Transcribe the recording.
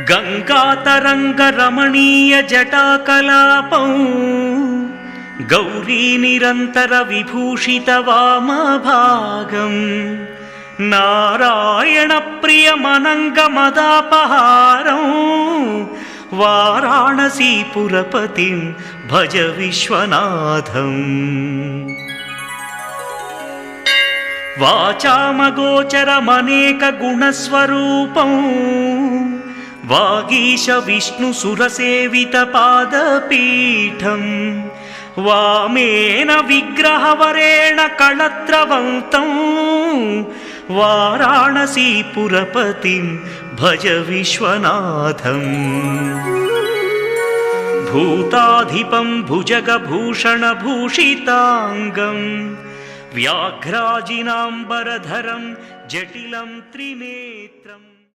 गङ्गातरङ्गरमणीयजटाकलापं गौरीनिरन्तरविभूषितवामभागम् नारायणप्रियमनङ्गमदापहारं वाराणसीपुरपतिं भज विश्वनाथम्। वाचामगोचरमनेकगुणस्वरूपं वागीश विष्णुसुरसेवितपादपीठं वामेन विग्रहवरेण कळत्रवन्तं वाराणसीपुरपतिं भज विश्वनाथम्। भूताधिपं भुजगभूषणभूषिताङ्गं व्याघ्राजिनाम्बरधरं जटिलं त्रिनेत्रम्।